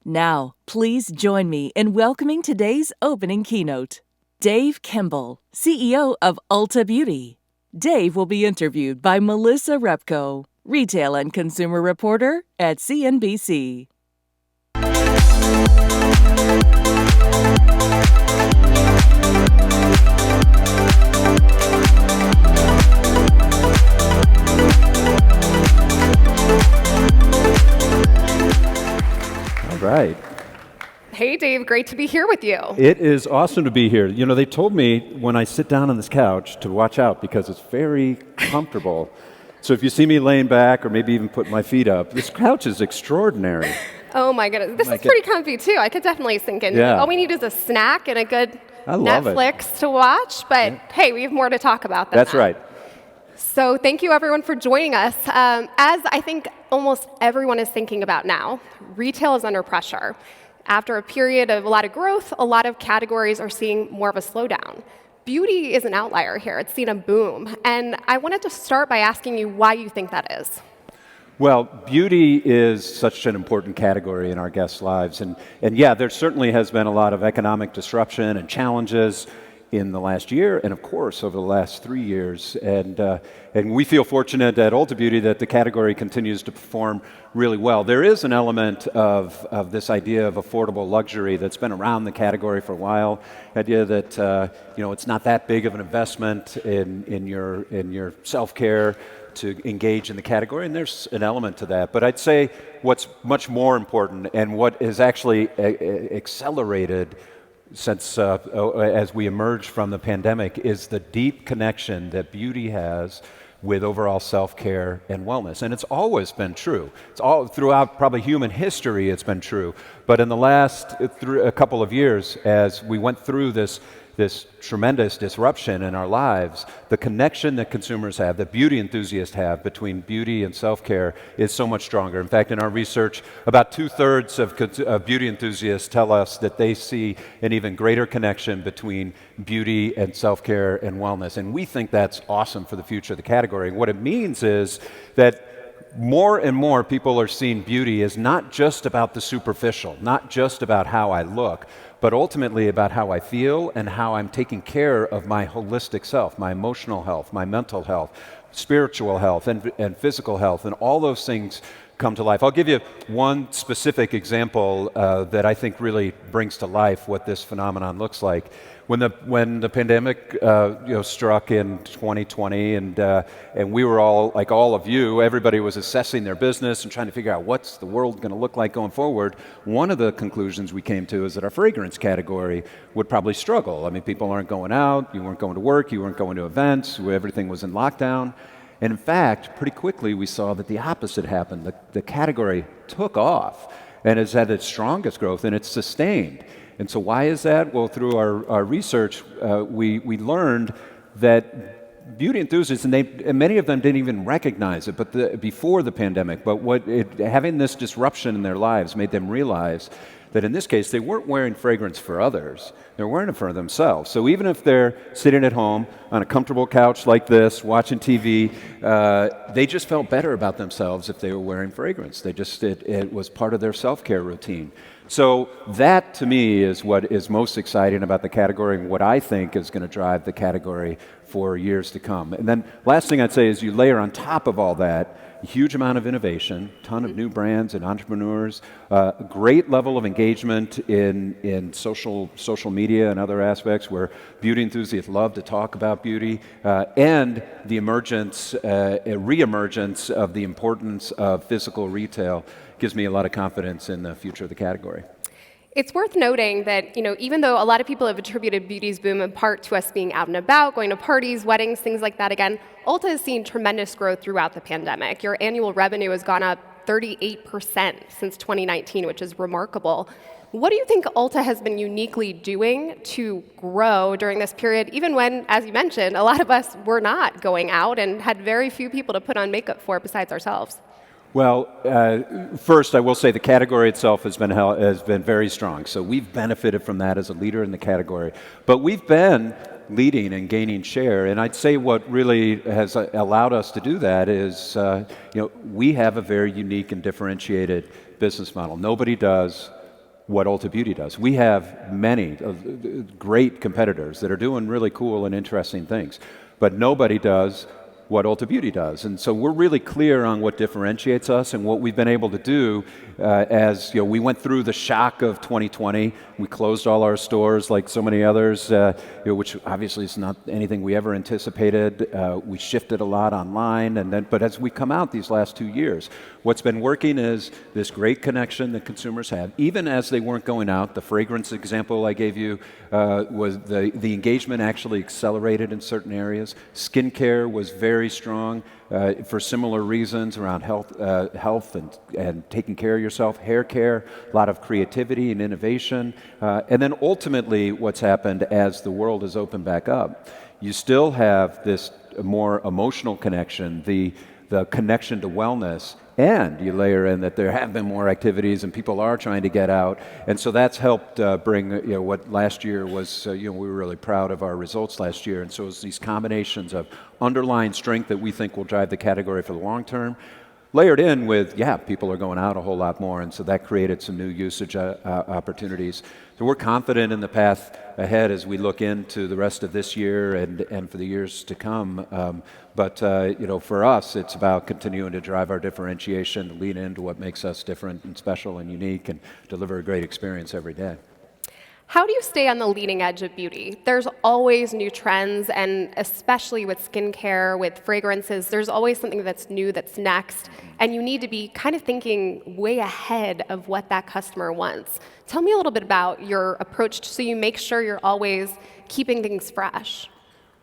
Now, please join me in welcoming today's opening keynote, Dave Kimbell, CEO of Ulta Beauty. Dave will be interviewed by Melissa Repko, retail and consumer reporter at CNBC. All right. Hey, Dave, great to be here with you. It is awesome to be here. You know, they told me when I sit down on this couch to watch out because it's very comfortable. So if you see me laying back or maybe even put my feet up, this couch is extraordinary. Oh my goodness, this is pretty comfy too. I could definitely sink in. Yeah. All we need is a snack and a good love Netflix to watch, but hey, we have more to talk about than That's that. right. So thank you everyone for joining us. As I think almost everyone is thinking about now, retail is under pressure. After a period of a lot of growth, a lot of categories are seeing more of a slowdown. Beauty is an outlier here. It's seen a boom. And I wanted to start by asking you why you think that is. Well, beauty is such an important category in our guests' lives. And yeah, there certainly has been a lot of economic disruption and challenges in the last year, and of course over the last 3 years. And we feel fortunate at Ulta Beauty that the category continues to perform really well. There is an element of this idea of affordable luxury that's been around the category for a while. The idea that it's not that big of an investment in your self-care to engage in the category, and there's an element to that. But I'd say what's much more important and what has actually accelerated since as we emerge from the pandemic is the deep connection that beauty has with overall self-care and wellness. And it's always been true. It's all throughout probably human history it's been true. But in the last a couple of years, as we went through this tremendous disruption in our lives, the connection that consumers have, that beauty enthusiasts have between beauty and self-care is so much stronger. In fact, in our research, about 2/3 of beauty enthusiasts tell us that they see an even greater connection between beauty and self-care and wellness. And we think that's awesome for the future of the category. And what it means is that more and more people are seeing beauty as not just about the superficial, not just about how I look, but ultimately about how I feel and how I'm taking care of my holistic self, my emotional health, my mental health, spiritual health, and physical health, and all those things come to life. I'll give you one specific example that I think really brings to life what this phenomenon looks like. When the pandemic struck in 2020, and we were all, like all of you, everybody was assessing their business and trying to figure out what's the world going to look like going forward. One of the conclusions we came to is that our fragrance category would probably struggle. I mean, people aren't going out, you weren't going to work, you weren't going to events, everything was in lockdown. And in fact, pretty quickly we saw that the opposite happened. The category took off and has had its strongest growth, and it's sustained. And so why is that? Well, through our research, we learned that beauty enthusiasts, and many of them didn't even recognize it before the pandemic, but having this disruption in their lives made them realize that in this case, they weren't wearing fragrance for others, they're wearing it for themselves. So even if they're sitting at home on a comfortable couch like this, watching TV, they just felt better about themselves if they were wearing fragrance. It was part of their self-care routine. So that, to me, is what is most exciting about the category and what I think is going to drive the category for years to come. And then last thing I'd say is you layer on top of all that a huge amount of innovation, ton of new brands and entrepreneurs, a great level of engagement in social media and other aspects where beauty enthusiasts love to talk about beauty, and the reemergence of the importance of physical retail gives me a lot of confidence in the future of the category. It's worth noting that, even though a lot of people have attributed beauty's boom in part to us being out and about, going to parties, weddings, things like that again, Ulta has seen tremendous growth throughout the pandemic. Your annual revenue has gone up 38% since 2019, which is remarkable. What do you think Ulta has been uniquely doing to grow during this period, even when, as you mentioned, a lot of us were not going out and had very few people to put on makeup for besides ourselves? Well, first I will say the category itself has been very strong. So we've benefited from that as a leader in the category. But we've been leading and gaining share. And I'd say what really has allowed us to do that is, we have a very unique and differentiated business model. Nobody does what Ulta Beauty does. We have many great competitors that are doing really cool and interesting things, but nobody does what Ulta Beauty does. And so we're really clear on what differentiates us and what we've been able to do as we went through the shock of 2020. We closed all our stores like so many others, which obviously is not anything we ever anticipated. We shifted a lot online, but as we come out these last 2 years, what's been working is this great connection that consumers have, even as they weren't going out. The fragrance example I gave you was the engagement actually accelerated in certain areas. Skincare was very strong for similar reasons around health and taking care of yourself. Hair care, a lot of creativity and innovation. And then ultimately what's happened as the world has opened back up, you still have this more emotional connection, the connection to wellness, and you layer in that there have been more activities and people are trying to get out, and so that's helped bring what last year was. We were really proud of our results last year, and so it's these combinations of underlying strength that we think will drive the category for the long term, layered in with people are going out a whole lot more, and so that created some new usage opportunities. So we're confident in the path ahead as we look into the rest of this year and for the years to come. But for us, it's about continuing to drive our differentiation, lean into what makes us different and special and unique, and deliver a great experience every day. How do you stay on the leading edge of beauty? There's always new trends, and especially with skincare, with fragrances, there's always something that's new, that's next, and you need to be kind of thinking way ahead of what that customer wants. Tell me a little bit about your approach so you make sure you're always keeping things fresh.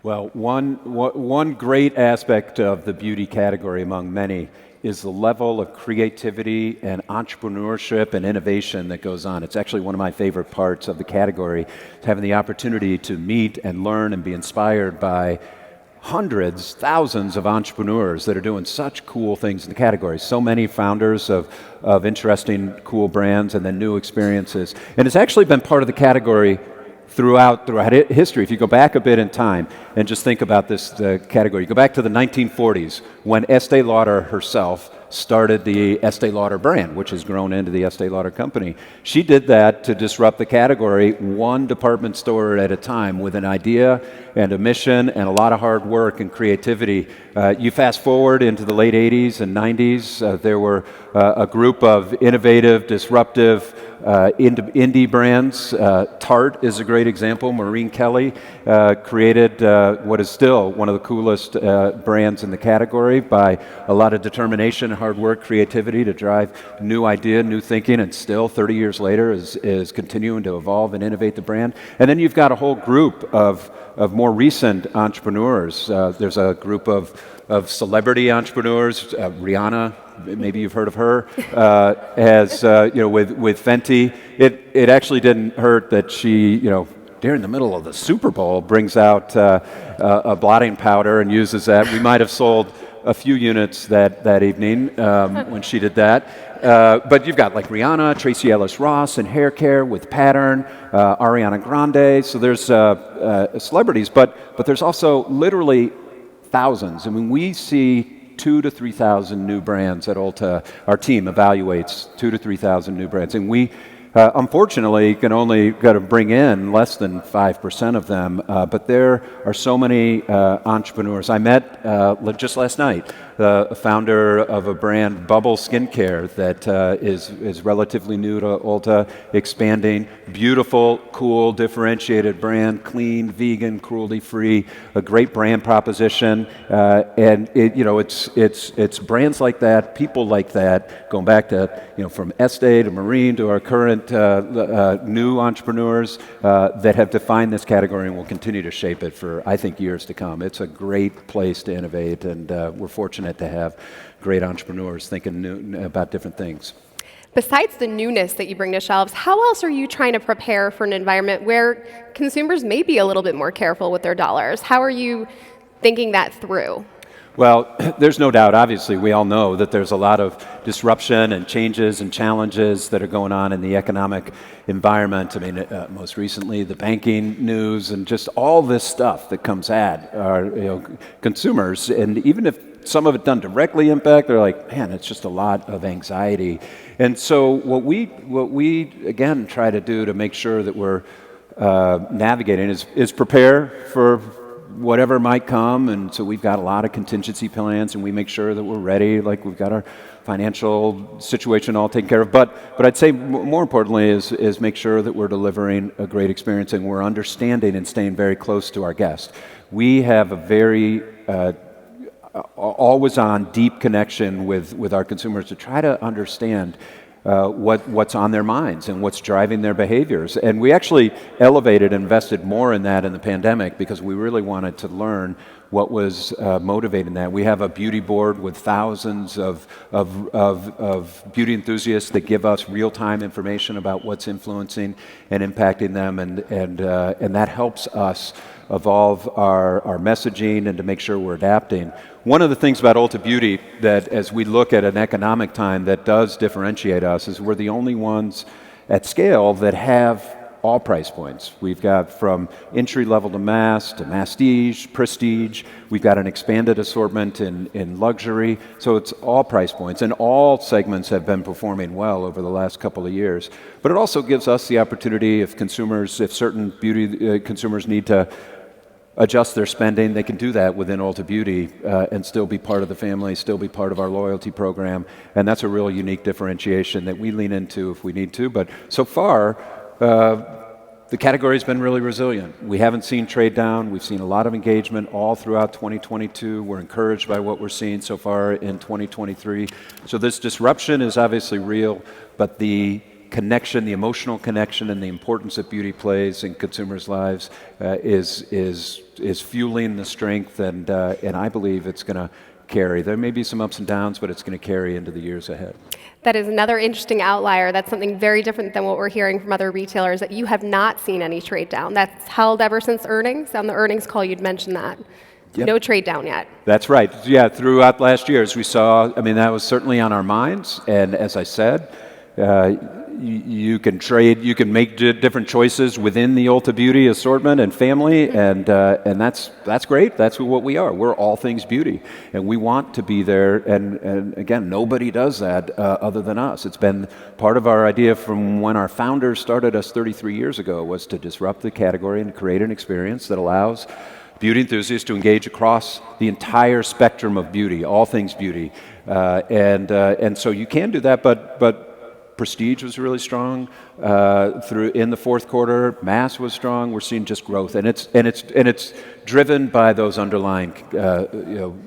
Well, one great aspect of the beauty category among many is the level of creativity and entrepreneurship and innovation that goes on. It's actually one of my favorite parts of the category, having the opportunity to meet and learn and be inspired by hundreds, thousands of entrepreneurs that are doing such cool things in the category. So many founders of interesting, cool brands and then new experiences. And it's actually been part of the category throughout history. If you go back a bit in time and just think about the category, you go back to the 1940s when Estee Lauder herself started the Estee Lauder brand, which has grown into the Estee Lauder company. She did that to disrupt the category one department store at a time with an idea and a mission and a lot of hard work and creativity. You fast forward into the late 80s and 90s, there were a group of innovative, disruptive, indie brands. Tarte is a great example. Maureen Kelly created what is still one of the coolest brands in the category by a lot of determination, hard work, creativity to drive new idea, new thinking, and still 30 years later is continuing to evolve and innovate the brand. And then you've got a whole group of more recent entrepreneurs. There's a group of celebrity entrepreneurs. Rihanna, maybe you've heard of her, with Fenty. It actually didn't hurt that she, during the middle of the Super Bowl, brings out a blotting powder and uses that. We might have sold a few units that evening when she did that. But you've got like Rihanna, Tracee Ellis Ross in hair care with Pattern, Ariana Grande. So there's celebrities, but there's also literally thousands. I mean, we see 2,000 to 3,000 new brands at Ulta. Our team evaluates 2,000 to 3,000 new brands, and we unfortunately can only got to bring in less than 5% of them. But there are so many entrepreneurs. I met just last night the founder of a brand, Bubble Skincare, that is relatively new to Ulta, expanding. Beautiful, cool, differentiated brand, clean, vegan, cruelty-free, a great brand proposition. And it's brands like that, people like that, going back to from Estee to Marine to our current new entrepreneurs that have defined this category and will continue to shape it for, I think, years to come. It's a great place to innovate, and we're fortunate to have great entrepreneurs thinking new about different things. Besides the newness that you bring to shelves, how else are you trying to prepare for an environment where consumers may be a little bit more careful with their dollars? How are you thinking that through? Well, there's no doubt, obviously, we all know that there's a lot of disruption and changes and challenges that are going on in the economic environment. I mean, most recently, the banking news and just all this stuff that comes at our consumers. And even if some of it doesn't directly impact, they're like, man, it's just a lot of anxiety. And so what we again try to do to make sure that we're navigating is prepare for whatever might come. And so we've got a lot of contingency plans, and we make sure that we're ready, like we've got our financial situation all taken care of. But I'd say more importantly is make sure that we're delivering a great experience and we're understanding and staying very close to our guests. We have a very always on deep connection with our consumers to try to understand what's on their minds and what's driving their behaviors. And we actually elevated and invested more in that in the pandemic because we really wanted to learn what was motivating that. We have a beauty board with thousands of beauty enthusiasts that give us real-time information about what's influencing and impacting them, and that helps us evolve our messaging and to make sure we're adapting. One of the things about Ulta Beauty that as we look at an economic time that does differentiate us is we're the only ones at scale that have all price points. We've got from entry level to masstige, prestige. We've got an expanded assortment in luxury. So it's all price points, and all segments have been performing well over the last couple of years. But it also gives us the opportunity if certain beauty consumers need to adjust their spending, they can do that within Ulta Beauty and still be part of the family, still be part of our loyalty program. And that's a real unique differentiation that we lean into if we need to. But so far, the category has been really resilient. We haven't seen trade down. We've seen a lot of engagement all throughout 2022. We're encouraged by what we're seeing so far in 2023. So this disruption is obviously real, but the connection, the emotional connection, and the importance that beauty plays in consumers' lives is fueling the strength, and I believe it's going to carry. There may be some ups and downs, but it's going to carry into the years ahead. That is another interesting outlier. That's something very different than what we're hearing from other retailers, that you have not seen any trade down. That's held ever since earnings. On the earnings call, you'd mentioned that. Yep. No trade down yet. That's right. Yeah, throughout last year, as we saw, I mean, that was certainly on our minds. And as I said, you can make different choices within the Ulta Beauty assortment and family, and that's great. That's what we are. We're all things beauty, and we want to be there. And again, nobody does that other than us. It's been part of our idea from when our founders started us 33 years ago, was to disrupt the category and create an experience that allows beauty enthusiasts to engage across the entire spectrum of beauty, all things beauty, and so you can do that, but prestige was really strong in the fourth quarter. Mass was strong. We're seeing just growth, and it's driven by those underlying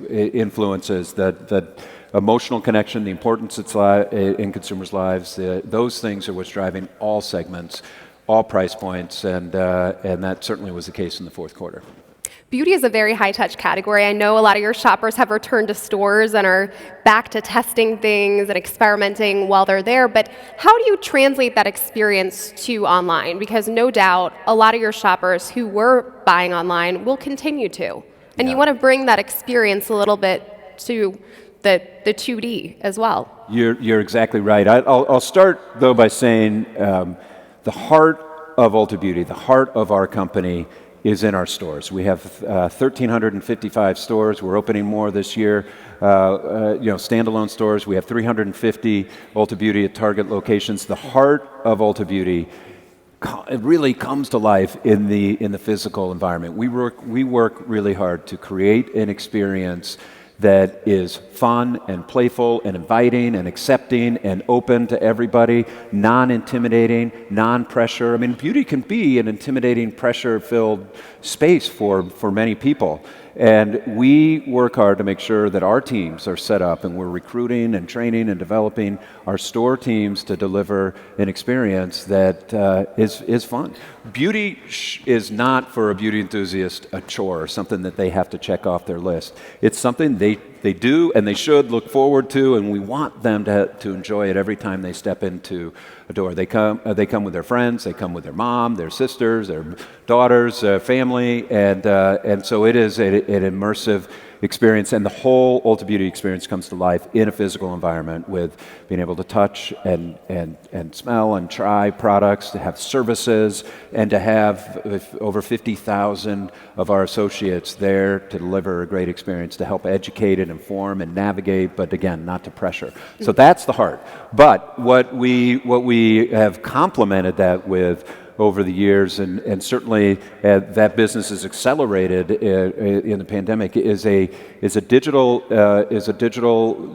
influences, that emotional connection, the importance it's in consumers' lives. Those things are what's driving all segments, all price points, and that certainly was the case in the fourth quarter. Beauty is a very high-touch category. I know a lot of your shoppers have returned to stores and are back to testing things and experimenting while they're there, but how do you translate that experience to online? Because no doubt a lot of your shoppers who were buying online will continue to. And you want to bring that experience a little bit to the 2D as well. You're exactly right. I'll start, though, by saying the heart of Ulta Beauty, the heart of our company, is in our stores. We have 1,355 stores. We're opening more this year. Standalone stores. We have 350 Ulta Beauty at Target locations. The heart of Ulta Beauty, it really comes to life in the physical environment. We work really hard to create an experience that is fun and playful and inviting and accepting and open to everybody, non-intimidating, non-pressure. I mean, beauty can be an intimidating, pressure-filled space for many people. And we work hard to make sure that our teams are set up, and we're recruiting and training and developing our store teams to deliver an experience that is fun. Beauty is not, for a beauty enthusiast, a chore, something that they have to check off their list. It's something they do and they should look forward to, and we want them to enjoy it every time they step into a door. They come with their friends, they come with their mom, their sisters, their daughters, family, and so it is an immersive experience, and the whole Ulta Beauty experience comes to life in a physical environment with being able to touch and smell and try products, to have services, and to have over 50,000 of our associates there to deliver a great experience, to help educate and inform and navigate, but again, not to pressure. So that's the heart. But what we have complemented that with over the years, and certainly that business has accelerated in the pandemic, is a digital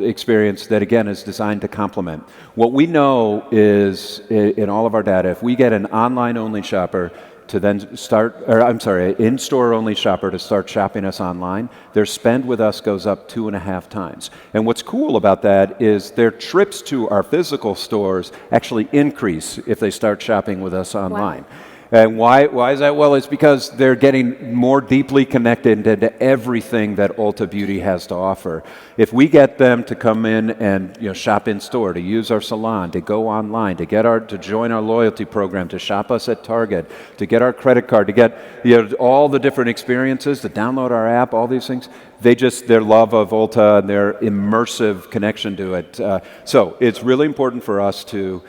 experience that again is designed to complement. What we know is in all of our data, if we get an online only shopper to then start, or I'm sorry, in-store only shopper to start shopping us online, their spend with us goes up 2.5 times. And what's cool about that is their trips to our physical stores actually increase if they start shopping with us online. Wow. And why is that? Well, it's because they're getting more deeply connected into everything that Ulta Beauty has to offer. If we get them to come in and shop in store, to use our salon, to go online, to join our loyalty program, to shop us at Target, to get our credit card, to get all the different experiences, to download our app, all these things, their love of Ulta and their immersive connection to it. So it's really important for us to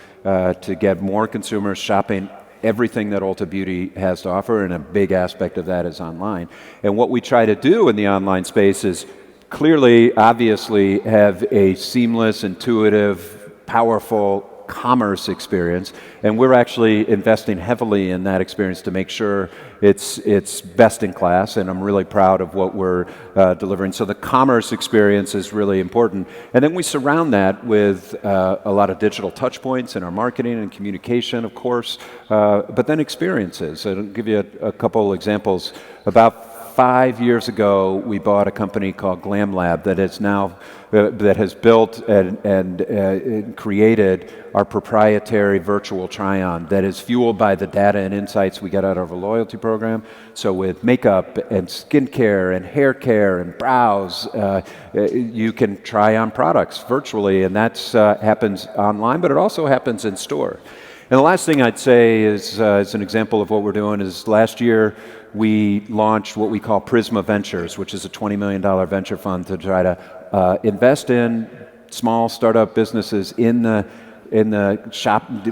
get more consumers shopping everything that Ulta Beauty has to offer, and a big aspect of that is online. And what we try to do in the online space is clearly, obviously, have a seamless, intuitive, powerful commerce experience, and we're actually investing heavily in that experience to make sure it's best in class, and I'm really proud of what we're delivering. So the commerce experience is really important, and then we surround that with a lot of digital touch points in our marketing and communication, of course, but then experiences. I'll give you a couple examples. About 5 years ago, we bought a company called Glam Lab that is now that has built and created our proprietary virtual try-on that is fueled by the data and insights we get out of our loyalty program. So with makeup and skincare and hair care and brows, you can try on products virtually, and that happens online, but it also happens in store. And the last thing I'd say is, as an example of what we're doing, is last year we launched what we call Prisma Ventures, which is a $20 million venture fund to try to invest in small startup businesses in the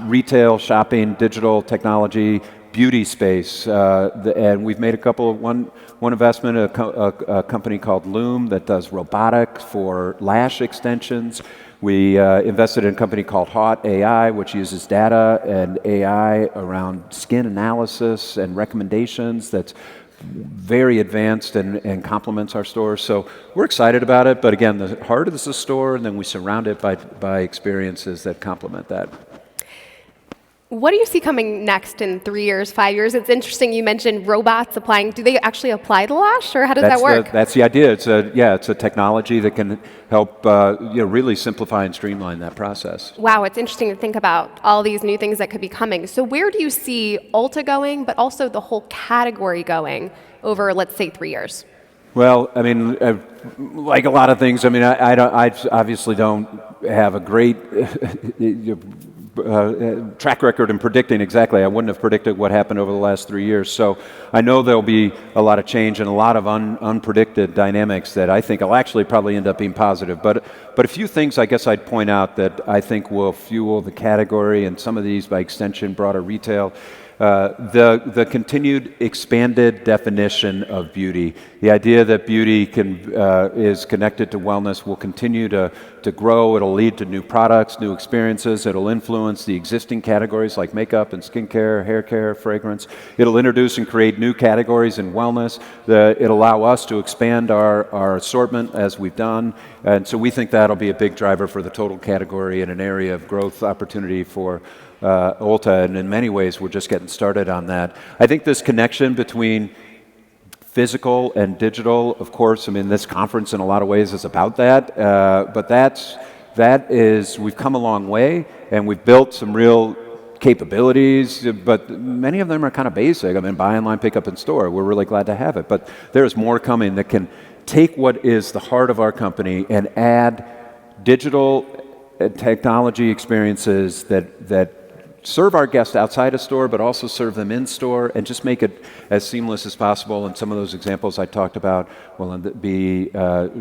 retail, shopping, digital technology, beauty space. And we've made one investment, a company called Loom that does robotics for lash extensions. We invested in a company called Hot AI, which uses data and AI around skin analysis and recommendations. That's very advanced and complements our stores. So we're excited about it. But again, the heart is the store, and then we surround it by experiences that complement that. What do you see coming next in 3 years, 5 years? It's interesting you mentioned robots applying. Do they actually apply the lash, or how does that work? That's the idea. It's a technology that can help really simplify and streamline that process. Wow, it's interesting to think about all these new things that could be coming. So where do you see Ulta going, but also the whole category going over, let's say, 3 years? Well, I mean, like a lot of things, I mean, I obviously don't have a great track record in predicting exactly. I wouldn't have predicted what happened over the last 3 years. So I know there'll be a lot of change and a lot of unpredicted dynamics that I think will actually probably end up being positive. But a few things I guess I'd point out that I think will fuel the category, and some of these by extension broader retail. The continued expanded definition of beauty, the idea that beauty is connected to wellness, will continue to grow. It'll lead to new products, new experiences. It'll influence the existing categories like makeup and skincare, hair care, fragrance. It'll introduce and create new categories in wellness. It'll allow us to expand our assortment as we've done. And so we think that'll be a big driver for the total category and an area of growth opportunity for Ulta, and in many ways we're just getting started on that. I think this connection between physical and digital, of course, I mean, this conference in a lot of ways is about that, but we've come a long way, and we've built some real capabilities, but many of them are kind of basic. I mean, buy online, pick up in store. We're really glad to have it, but there's more coming that can take what is the heart of our company and add digital technology experiences that serve our guests outside a store, but also serve them in store and just make it as seamless as possible. And some of those examples I talked about will be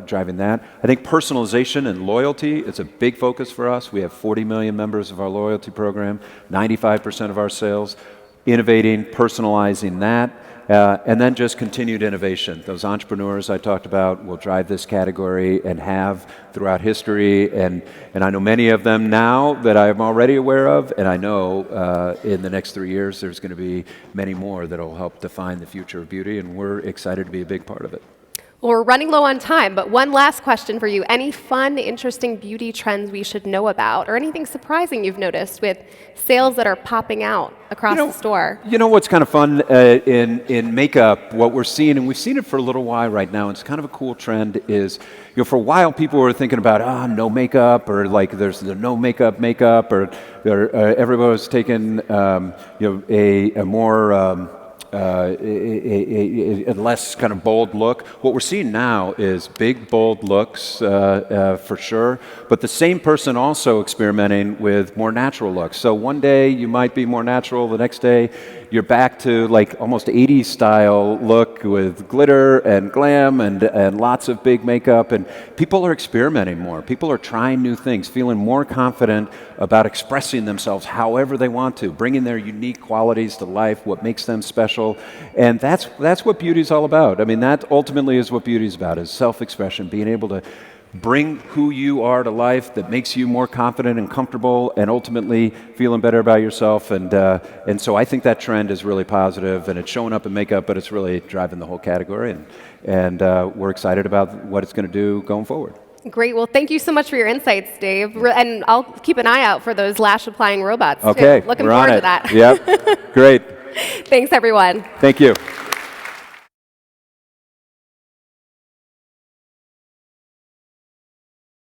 driving that. I think personalization and loyalty is a big focus for us. We have 40 million members of our loyalty program, 95% of our sales. Innovating, personalizing that, and then just continued innovation. Those entrepreneurs I talked about will drive this category and have throughout history, and I know many of them now that I'm already aware of, and I know in the next 3 years there's going to be many more that will help define the future of beauty, and we're excited to be a big part of it. Well, we're running low on time, but one last question for you. Any fun, interesting beauty trends we should know about, or anything surprising you've noticed with sales that are popping out across the store? You know what's kind of fun in makeup, what we're seeing, and we've seen it for a little while right now, and it's kind of a cool trend, is for a while people were thinking about, no makeup, or like there's the no makeup, or everybody was taking a more a less kind of bold look. What we're seeing now is big, bold looks for sure, but the same person also experimenting with more natural looks. So one day you might be more natural, the next day you're back to like almost 80s style look with glitter and glam and lots of big makeup, and people are experimenting more. People are trying new things, feeling more confident about expressing themselves however they want to, bringing their unique qualities to life, what makes them special, and that's what beauty's all about. I mean, that ultimately is what beauty's about, is self-expression, being able to bring who you are to life that makes you more confident and comfortable and ultimately feeling better about yourself. And so I think that trend is really positive, and it's showing up in makeup, but it's really driving the whole category. And we're excited about what it's going to do going forward. Great. Well, thank you so much for your insights, Dave. And I'll keep an eye out for those lash applying robots. Okay. Too. Looking forward to that. Yep. Great. Thanks, everyone. Thank you.